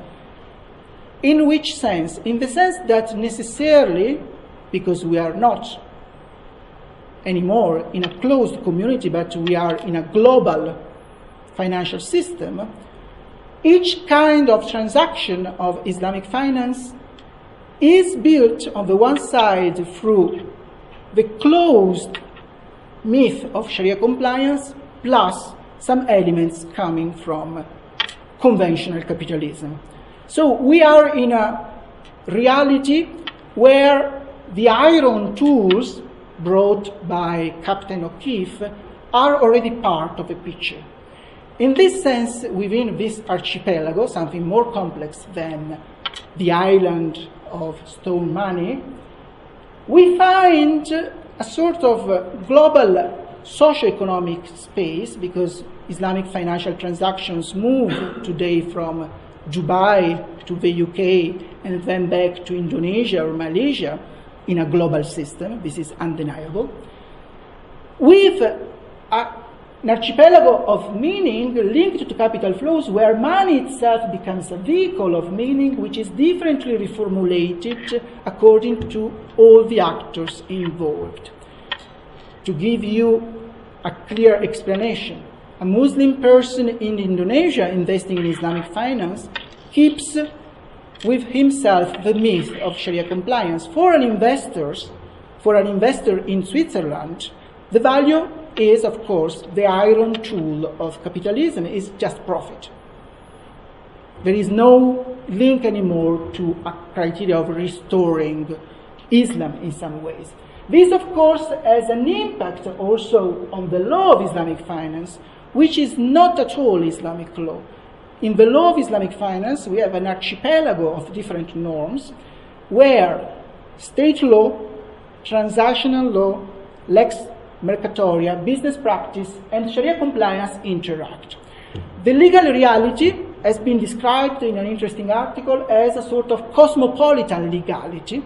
In which sense? In the sense that necessarily, because we are not anymore in a closed community, but we are in a global financial system, each kind of transaction of Islamic finance is built on the one side through the closed myth of Sharia compliance plus some elements coming from conventional capitalism. So we are in a reality where the iron tools brought by Captain O'Keefe are already part of the picture. In this sense, within this archipelago, something more complex than the island of stone money, we find a sort of global socio-economic space, because Islamic financial transactions move today from Dubai to the UK and then back to Indonesia or Malaysia in a global system. This is undeniable. With an archipelago of meaning linked to capital flows, where money itself becomes a vehicle of meaning which is differently reformulated according to all the actors involved. To give you a clear explanation, a Muslim person in Indonesia investing in Islamic finance keeps with himself the myth of Sharia compliance. For an investor in Switzerland, the value is, of course, the iron tool of capitalism, is just profit. There is no link anymore to a criteria of restoring Islam in some ways. This, of course, has an impact also on the law of Islamic finance, which is not at all Islamic law. In the law of Islamic finance, we have an archipelago of different norms where state law, transactional law, lex mercatoria, business practice, and Sharia compliance interact. The legal reality has been described in an interesting article as a sort of cosmopolitan legality,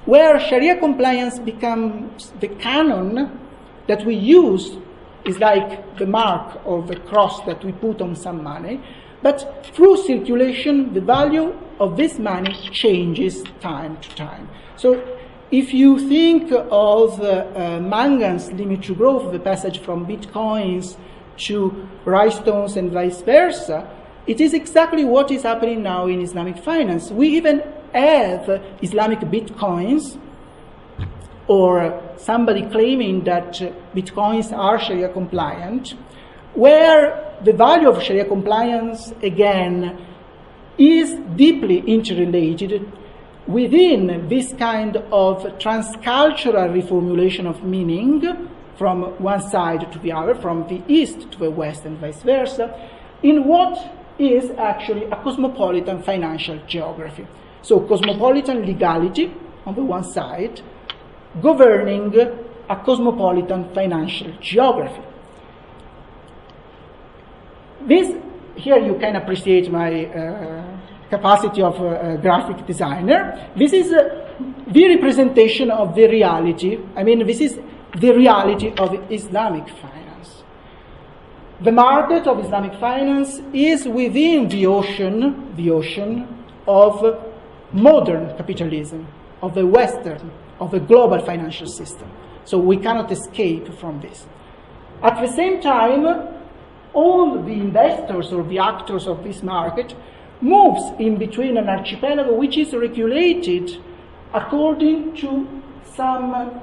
where Sharia compliance becomes the canon that we use, is like the mark or the cross that we put on some money, but through circulation, the value of this money changes time to time. So if you think of Mangan's limit to growth, the passage from bitcoins to rhinestones and vice versa, it is exactly what is happening now in Islamic finance. We even have Islamic bitcoins, or somebody claiming that bitcoins are Sharia compliant, where the value of Sharia compliance, again, is deeply interrelated within this kind of transcultural reformulation of meaning from one side to the other, from the east to the west and vice versa, in what is actually a cosmopolitan financial geography. So cosmopolitan legality on the one side, governing a cosmopolitan financial geography. This, here you can appreciate my capacity of a graphic designer. This is the representation of the reality. I mean, this is the reality of Islamic finance. The market of Islamic finance is within the ocean of modern capitalism, of the Western, of the global financial system. So we cannot escape from this. At the same time, all the investors or the actors of this market moves in between an archipelago which is regulated according to some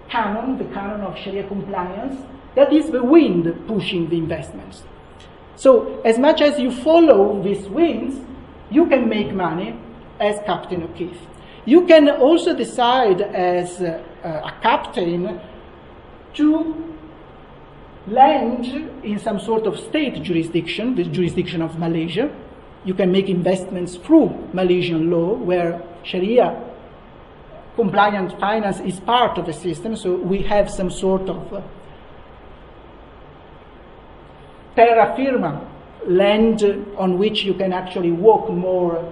canon, the canon of Sharia compliance, that is the wind pushing the investments. So as much as you follow these winds, you can make money as Captain O'Keefe. You can also decide as a captain to land in some sort of state jurisdiction, the jurisdiction of Malaysia. You can make investments through Malaysian law, where Sharia compliant finance is part of the system, so we have some sort of terra firma, land on which you can actually walk more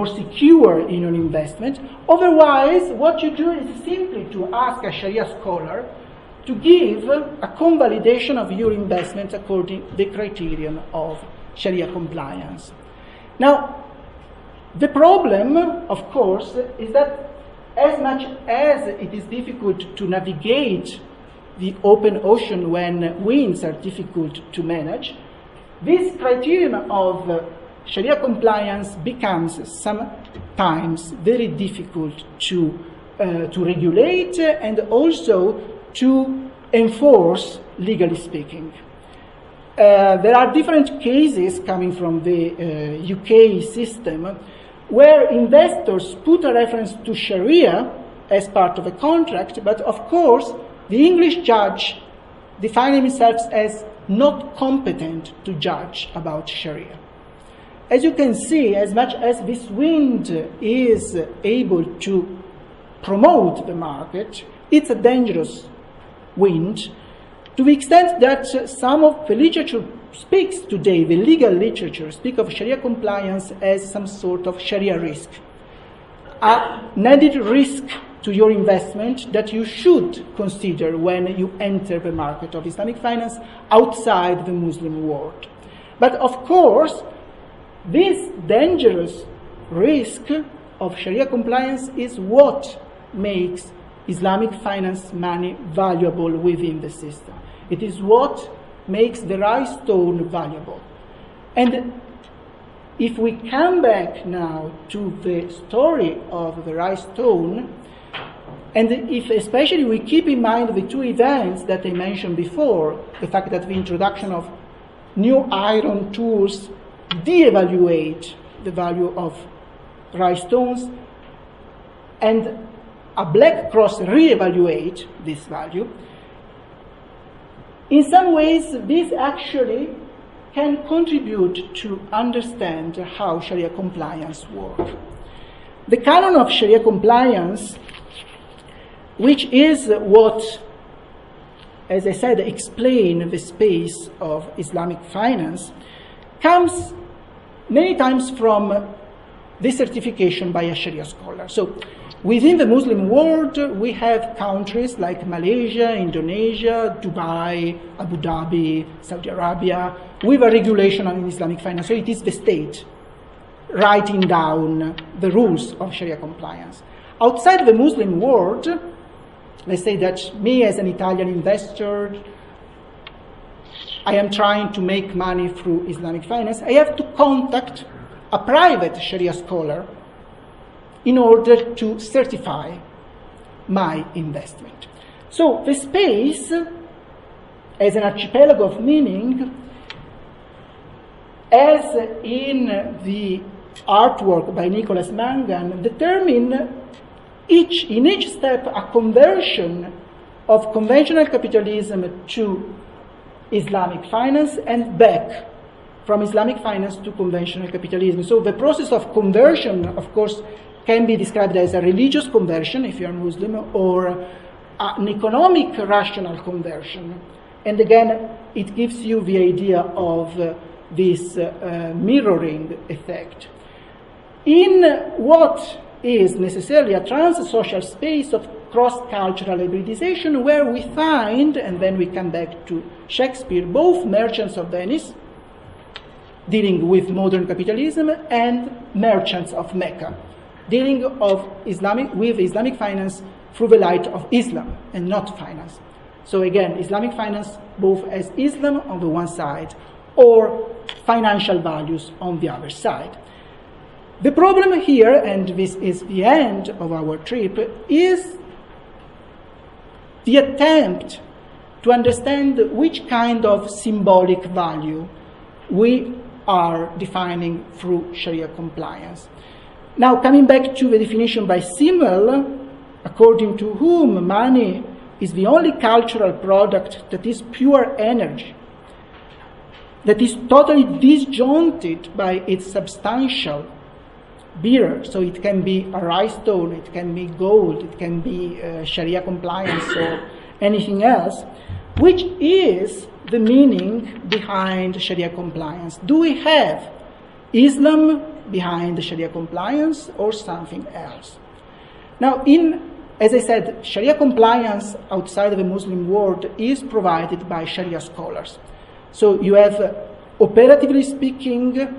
secure in an investment. Otherwise, what you do is simply to ask a Sharia scholar to give a convalidation of your investment according to the criterion of Sharia compliance. Now, the problem, of course, is that as much as it is difficult to navigate the open ocean when winds are difficult to manage, this criterion of Sharia compliance becomes sometimes very difficult to regulate and also to enforce, legally speaking. There are different cases coming from the UK system where investors put a reference to Sharia as part of a contract, but of course the English judge defined himself as not competent to judge about Sharia. As you can see, as much as this wind is able to promote the market, it's a dangerous wind, to the extent that some of the literature speaks today, the legal literature, speak of Sharia compliance as some sort of Sharia risk, an added risk to your investment that you should consider when you enter the market of Islamic finance outside the Muslim world. But of course, this dangerous risk of Sharia compliance is what makes Islamic finance money valuable within the system. It is what makes the rhinestone valuable. And if we come back now to the story of the rhinestone, and if especially we keep in mind the two events that I mentioned before, the fact that the introduction of new iron tools de-evaluate the value of rhinestones, and a black cross re-evaluate this value, In some ways, this actually can contribute to understand how Sharia compliance works. The canon of Sharia compliance, which is what, as I said, explains the space of Islamic finance, comes many times from the certification by a Sharia scholar. So within the Muslim world, we have countries like Malaysia, Indonesia, Dubai, Abu Dhabi, Saudi Arabia, with a regulation on Islamic finance. So it is the state writing down the rules of Sharia compliance. Outside the Muslim world, let's say that me as an Italian investor, I am trying to make money through Islamic finance, I have to contact a private Sharia scholar in order to certify my investment. So the space, as an archipelago of meaning, as in the artwork by Nicholas Mangan, determine in each step a conversion of conventional capitalism to Islamic finance and back from Islamic finance to conventional capitalism. So the process of conversion, of course, can be described as a religious conversion, if you're Muslim, or an economic rational conversion. And again, it gives you the idea of this mirroring effect. In what is necessarily a trans-social space of cross-cultural hybridization, where we find, and then we come back to Shakespeare, both merchants of Venice, dealing with modern capitalism, and merchants of Mecca, dealing with Islamic finance through the light of Islam and not finance. So again, Islamic finance both as Islam on the one side or financial values on the other side. The problem here, and this is the end of our trip, is the attempt to understand which kind of symbolic value we are defining through Sharia compliance. Now, coming back to the definition by Simmel, according to whom money is the only cultural product that is pure energy, that is totally disjointed by its substantial bearer. So it can be a rice stone, it can be gold, it can be Sharia compliance or anything else. Which is the meaning behind Sharia compliance? Do we have Islam behind Sharia compliance or something else? Now, as I said, Sharia compliance outside of the Muslim world is provided by Sharia scholars. So you have, operatively speaking,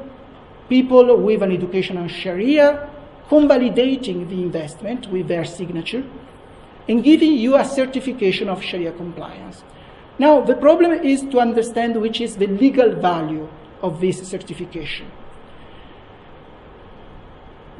people with an education on Sharia convalidating the investment with their signature and giving you a certification of Sharia compliance. Now, the problem is to understand which is the legal value of this certification.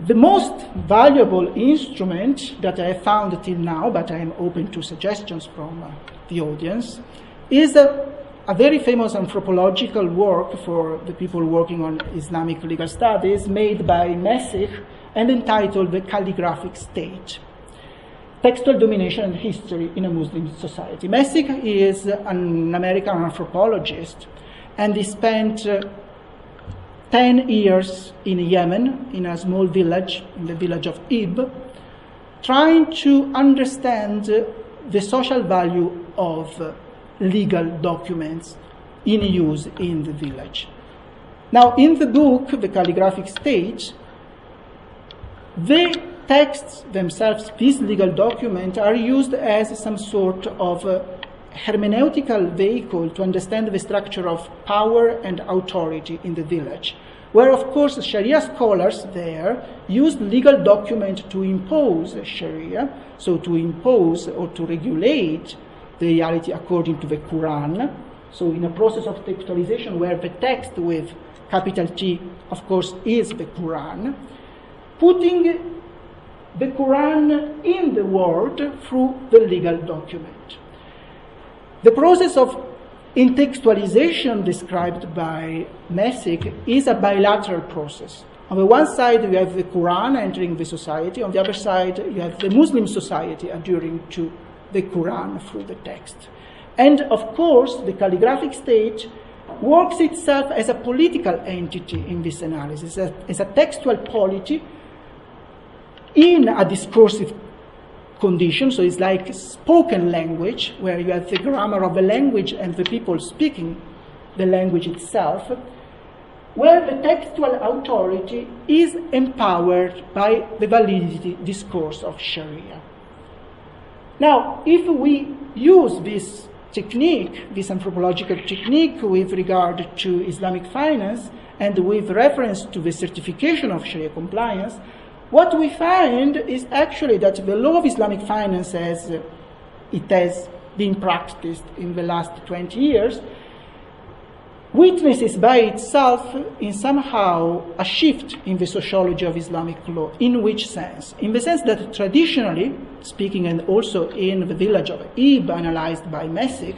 The most valuable instrument that I have found till now, but I am open to suggestions from the audience, is a very famous anthropological work for the people working on Islamic legal studies, made by Messig and entitled The Calligraphic State: Textual Domination and History in a Muslim Society. Messig is an American anthropologist, and he spent 10 years in Yemen, in a small village, in the village of Ib, trying to understand the social value of legal documents in use in the village. Now, in the book, The Calligraphic State, the texts themselves, these legal documents, are used as some sort of hermeneutical vehicle to understand the structure of power and authority in the village, where, of course, Sharia scholars there used legal documents to impose Sharia, so to impose or to regulate the reality according to the Quran. So in a process of textualization where the text with capital T, of course, is the Quran, putting the Quran in the world through the legal document. The process of intextualization described by Messig is a bilateral process. On the one side, you have the Quran entering the society. On the other side, you have the Muslim society adhering to the Quran through the text. And of course, the calligraphic state works itself as a political entity in this analysis, as a textual polity in a discursive condition. So it's like spoken language, where you have the grammar of the language and the people speaking the language itself, where the textual authority is empowered by the validity discourse of Sharia. Now, if we use this technique, this anthropological technique with regard to Islamic finance and with reference to the certification of Sharia compliance, what we find is actually that the law of Islamic finance, as it has been practiced in the last 20 years, witnesses by itself in somehow a shift in the sociology of Islamic law. In which sense? In the sense that traditionally speaking, and also in the village of Ib, analyzed by Messick,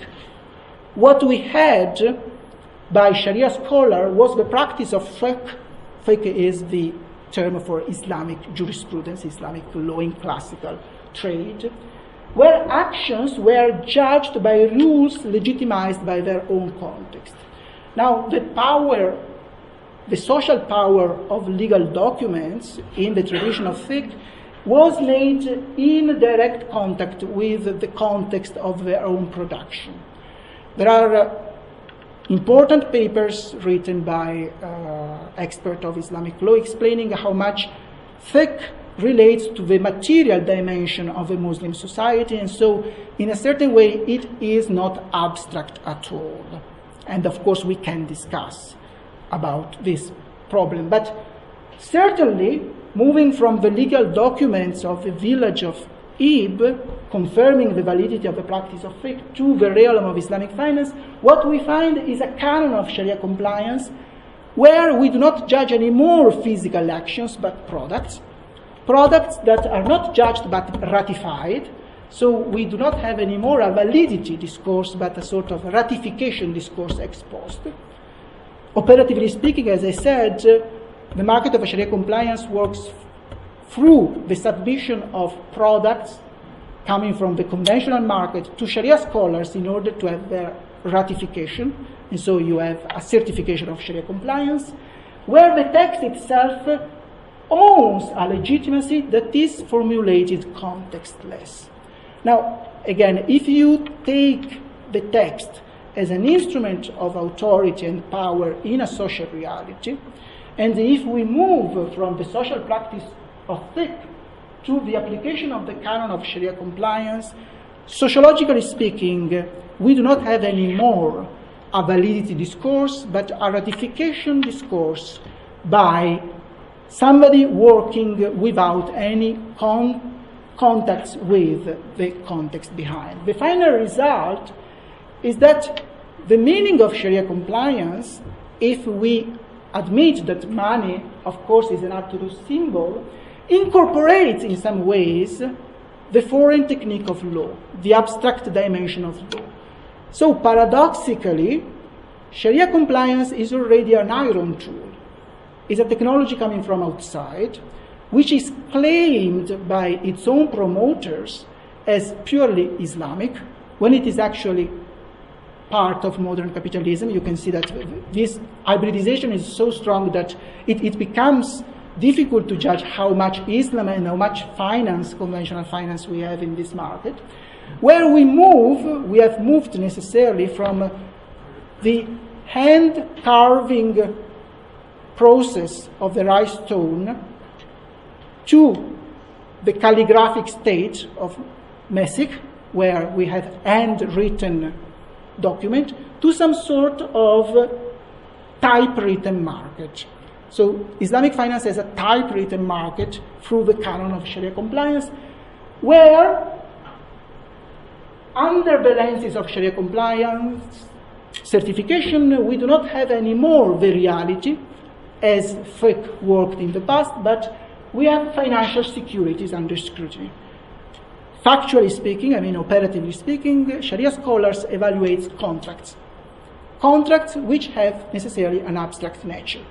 what we had by Sharia scholar was the practice of fiqh. Fiqh is the term for Islamic jurisprudence, Islamic law in classical trade, where actions were judged by rules legitimized by their own context. Now, the social power of legal documents in the tradition of fiqh was made in direct contact with the context of their own production. There are important papers written by experts of Islamic law explaining how much fiqh relates to the material dimension of a Muslim society, and so in a certain way it is not abstract at all. And of course we can discuss about this problem. But certainly, moving from the legal documents of the village of Ib, confirming the validity of the practice of fiqh, to the realm of Islamic finance, what we find is a canon of Sharia compliance where we do not judge any more physical actions but products that are not judged but ratified. So we do not have anymore a validity discourse, but a sort of ratification discourse ex post. Operatively speaking, as I said, the market of Sharia compliance works through the submission of products coming from the conventional market to Sharia scholars in order to have their ratification. And so you have a certification of Sharia compliance, where the text itself owns a legitimacy that is formulated contextless. Now, again, if you take the text as an instrument of authority and power in a social reality, and if we move from the social practice of fiqh to the application of the canon of Sharia compliance, sociologically speaking, we do not have anymore a validity discourse, but a ratification discourse by somebody working without any contacts with the context behind. The final result is that the meaning of Sharia compliance, if we admit that money, of course, is an absolute symbol, incorporates in some ways the foreign technique of law, the abstract dimension of law. So paradoxically, Sharia compliance is already an iron tool. It's a technology coming from outside, which is claimed by its own promoters as purely Islamic, when it is actually part of modern capitalism. You can see that this hybridization is so strong that it becomes difficult to judge how much Islam and how much finance, conventional finance, we have in this market. Where we have moved necessarily from the hand-carving process of the rice stone to the calligraphic state of Messick, where we have handwritten document, to some sort of typewritten market. So Islamic finance has a typewritten market through the canon of Sharia compliance, where under the lenses of Sharia compliance certification, we do not have any more the reality as fiqh worked in the past, but we have financial securities under scrutiny. Factually speaking, operatively speaking, Sharia scholars evaluate contracts which have necessarily an abstract nature.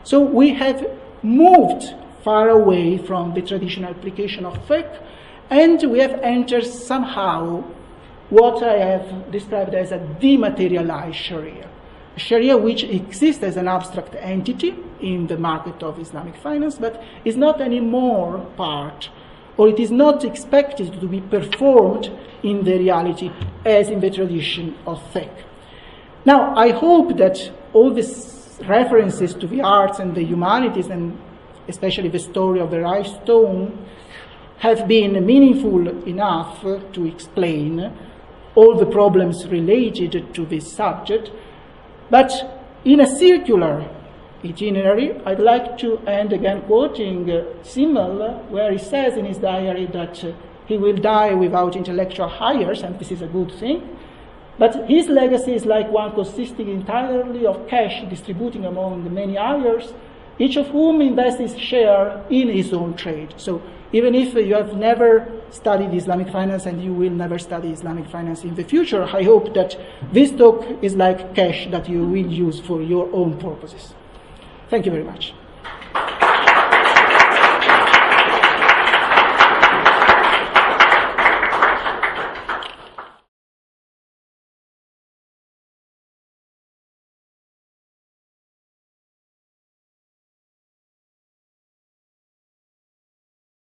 So we have moved far away from the traditional application of fiqh, and we have entered somehow what I have described as a dematerialized Sharia. Sharia which exists as an abstract entity in the market of Islamic finance, but is not anymore part, or it is not expected to be performed in the reality as in the tradition of fiqh. Now, I hope that all these references to the arts and the humanities, and especially the story of the rice stone, have been meaningful enough to explain all the problems related to this subject. But in a circular itinerary, I'd like to end again quoting Simmel, where he says in his diary that he will die without intellectual hires, and this is a good thing. But his legacy is like one consisting entirely of cash distributing among the many hires, each of whom invests his share in his own trade. So even if you have never studied Islamic finance and you will never study Islamic finance in the future, I hope that this talk is like cash that you will use for your own purposes. Thank you very much.